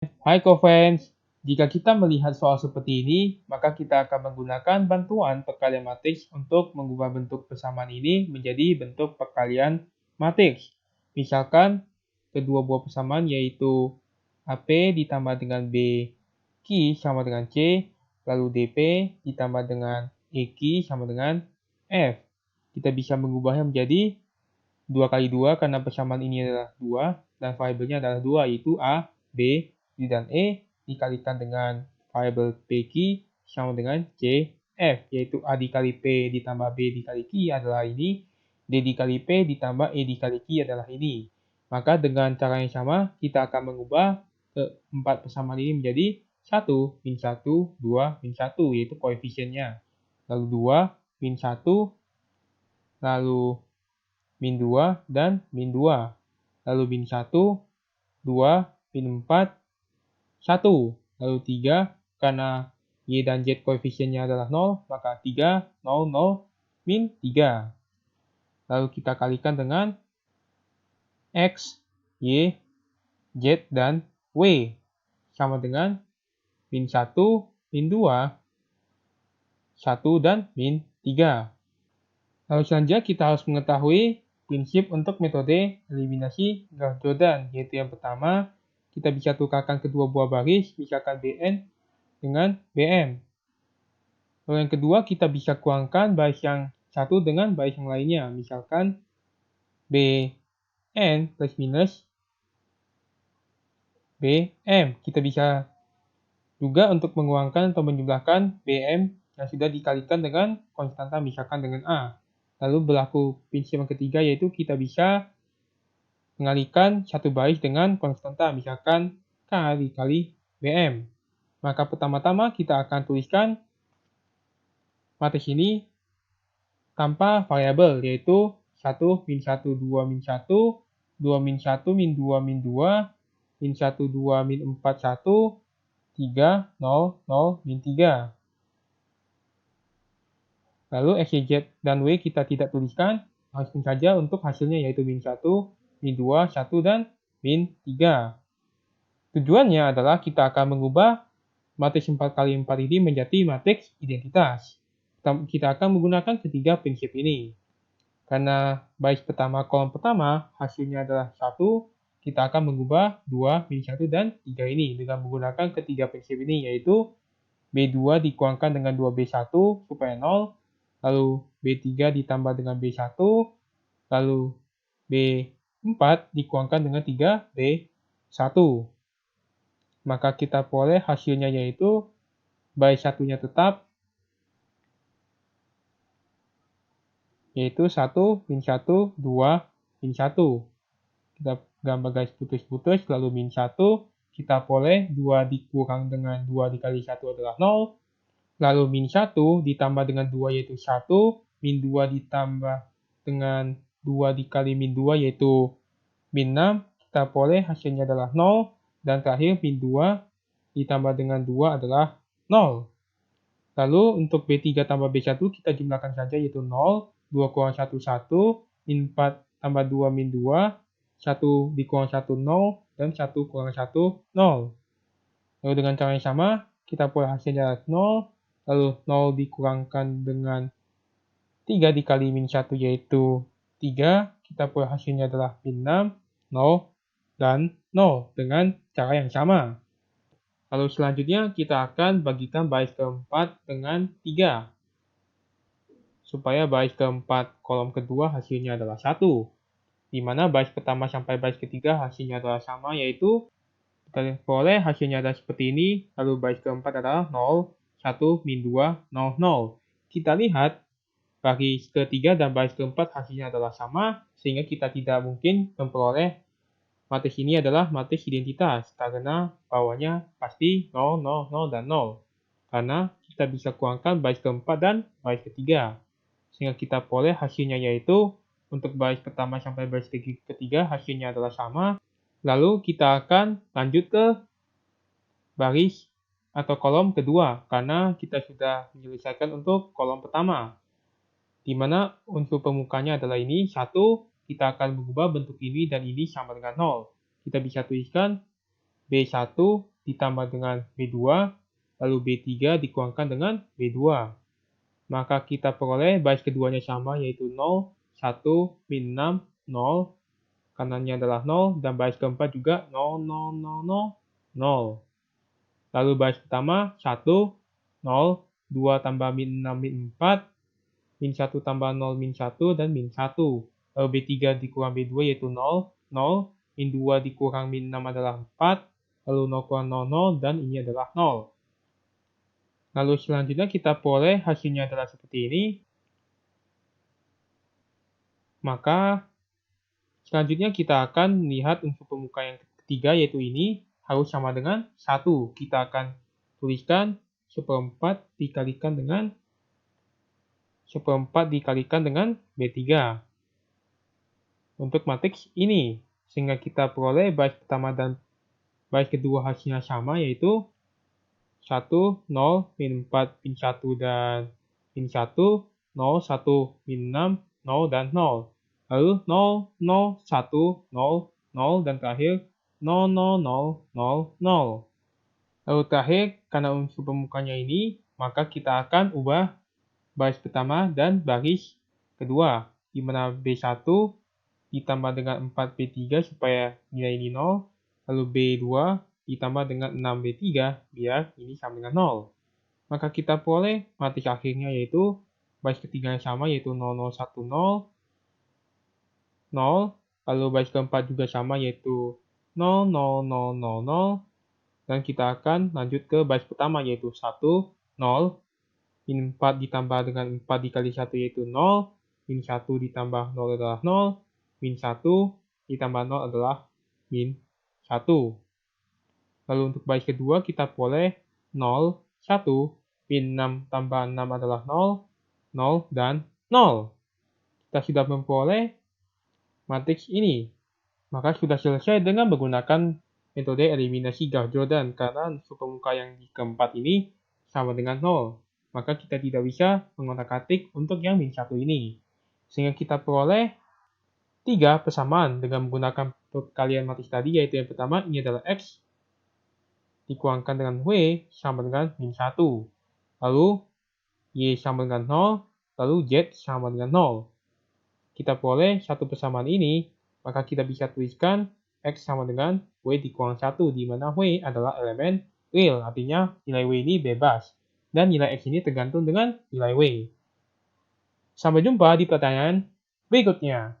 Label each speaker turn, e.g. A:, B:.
A: Hai co-friends, jika kita melihat soal seperti ini, maka kita akan menggunakan bantuan perkalian matriks untuk mengubah bentuk persamaan ini menjadi bentuk perkalian matriks. Misalkan, kedua buah persamaan yaitu AP ditambah dengan BQ sama dengan C, lalu DP ditambah dengan EQ sama dengan F. Kita bisa mengubahnya menjadi 2 kali 2 karena persamaan ini adalah 2 dan variabelnya adalah 2 yaitu A, B, D, dan E dikalikan dengan variabel PQ sama dengan C, F yaitu A dikali P ditambah B dikali Q adalah ini, D dikali P ditambah E dikali Q adalah ini. Maka dengan cara yang sama kita akan mengubah keempat persamaan ini menjadi 1, min 1, 2, min 1 yaitu koefisiennya. Lalu 2, min 1, lalu min 2, dan min 2. Lalu min 1, 2, min 4, 1. Lalu 3, karena Y dan Z koefisiennya adalah 0, maka 3, 0, 0, min 3. Lalu kita kalikan dengan X, Y, Z, dan W. Sama dengan min 1, min 2, 1, dan min 3. Lalu selanjutnya kita harus mengetahui prinsip untuk metode eliminasi Gauss Jordan, yaitu yang pertama, kita bisa tukarkan kedua buah baris, misalkan Bn dengan Bm. Lalu yang kedua, kita bisa kurangkan baris yang satu dengan baris yang lainnya, misalkan Bn plus minus Bm. Kita bisa juga untuk mengurangkan atau menjumlahkan Bm yang sudah dikalikan dengan konstanta, misalkan dengan A. Lalu berlaku prinsip yang ketiga, yaitu kita bisa mengalihkan satu baris dengan konstanta, misalkan K dikali Bm. Maka pertama-tama kita akan tuliskan matriks ini tanpa variabel, yaitu 1, min 1, 2, min 1, 2, min 1, min 2, min 2, min 1, 2, min 4, 1, 3, 0, 0, min 3. Lalu X, Y, Z, dan W kita tidak tuliskan, langsung saja untuk hasilnya yaitu min 1, min 2, 1, dan min 3. Tujuannya adalah kita akan mengubah matriks 4x4 ini menjadi matriks identitas. Kita akan menggunakan ketiga prinsip ini. Karena baris pertama kolom pertama hasilnya adalah 1, kita akan mengubah 2, min 1, dan 3 ini dengan menggunakan ketiga prinsip ini, yaitu B2 dikurangkan dengan 2B1 supaya 0, lalu B3 ditambah dengan B1, lalu B4 dikurangkan dengan 3B1. Maka kita peroleh hasilnya yaitu baris satunya tetap, yaitu 1, min 1, 2, min 1. Kita gambar garis putus-putus, lalu min 1, kita peroleh 2 dikurang dengan 2 dikali 1 adalah 0, lalu min 1 ditambah dengan 2 yaitu 1, min 2 ditambah dengan 2 dikali min 2 yaitu min 6, kita peroleh hasilnya adalah 0, dan terakhir min 2 ditambah dengan 2 adalah 0. Lalu untuk B3 tambah B1 kita jumlahkan saja yaitu 0, 2 kurang 1, 1, min 4 tambah 2 min 2, 1 dikurang 1, 0, dan 1 kurang 1, 0. Lalu dengan cara yang sama, kita peroleh hasilnya 0, lalu 0 dikurangkan dengan 3 dikali min 1 yaitu 3, kita peroleh hasilnya adalah min 6, 0, dan 0 dengan cara yang sama. Lalu selanjutnya kita akan bagikan baris keempat dengan 3. Supaya baris keempat kolom kedua hasilnya adalah 1. Di mana baris pertama sampai baris ketiga hasilnya adalah sama, yaitu kita peroleh hasilnya adalah seperti ini, lalu baris keempat adalah 0, 1, min 2, 0, 0. Kita lihat baris ketiga dan baris keempat hasilnya adalah sama, sehingga kita tidak mungkin memperoleh matriks ini adalah matriks identitas, karena bawahnya pasti 0, 0, 0, dan 0. Karena kita bisa kurangkan baris keempat dan baris ketiga. Sehingga kita peroleh hasilnya yaitu, untuk baris pertama sampai baris ketiga hasilnya adalah sama. Lalu kita akan lanjut ke baris atau kolom kedua, karena kita sudah menyelesaikan untuk kolom pertama. Di mana unsur permukaannya adalah ini, 1, kita akan mengubah bentuk ini dan ini sama dengan 0. Kita bisa tuliskan B1 ditambah dengan B2, lalu B3 dikurangkan dengan B2. Maka kita peroleh baris keduanya sama, yaitu 0, 1, min 6, 0. Kanannya adalah 0, dan baris keempat juga 0, 0, 0, 0, 0. Lalu baris pertama 1, 0, 2 tambah min 6, min 4, min 1 tambah 0, min 1, dan min 1. Lalu B3 dikurang B2 yaitu 0, 0, min 2 dikurang min 6 adalah 4, lalu 0 kurang 0, 0, dan ini adalah 0. Lalu selanjutnya kita peroleh hasilnya adalah seperti ini. Maka selanjutnya kita akan melihat unsur pemuka yang ketiga, yaitu ini harus sama dengan 1. Kita akan tuliskan 1/4 dikalikan dengan 1/4 dikalikan dengan B3 untuk matriks ini. Sehingga kita peroleh baris pertama dan baris kedua hasilnya sama, yaitu 1, 0, min 4, min 1, dan min 1, 0, 1, min 6, 0, dan 0. Lalu 0, 0, 1, 0, 0, dan terakhir 0, 0, 0, 0, 0. Lalu terakhir, karena unsur pemukanya ini, maka kita akan ubah baris pertama dan baris kedua, di mana B1 ditambah dengan 4B3 supaya nilai ini 0, lalu B2 ditambah dengan 6B3 biar ini sama dengan 0. Maka kita peroleh matriks akhirnya yaitu baris ketiga yang sama, yaitu 0, 0, 1, 0, 0, lalu baris keempat juga sama, yaitu 0, 0, 0, 0, 0, dan kita akan lanjut ke baris pertama, yaitu 1, 0, min 4 ditambah dengan 4 dikali 1 yaitu 0, min 1 ditambah 0 adalah 0, min 1 ditambah 0 adalah min 1. Lalu untuk baris kedua kita peroleh 0, 1, min 6 tambah 6 adalah 0, 0, dan 0. Kita sudah memperoleh matriks ini. Maka sudah selesai dengan menggunakan metode eliminasi Gauss-Jordan karena unsur pemuka yang di keempat ini sama dengan 0. Maka kita tidak bisa mengotak-atik untuk yang min 1 ini. Sehingga kita peroleh 3 persamaan dengan menggunakan perkalian matriks tadi, yaitu yang pertama ini adalah X dikurangkan dengan W sama dengan min 1. Lalu Y sama dengan 0, lalu Z sama dengan 0. Kita peroleh satu persamaan ini, maka kita bisa tuliskan X sama dengan W dikurang 1, di mana W adalah elemen real, artinya nilai W ini bebas. Dan nilai X ini tergantung dengan nilai W. Sampai jumpa di pertanyaan berikutnya.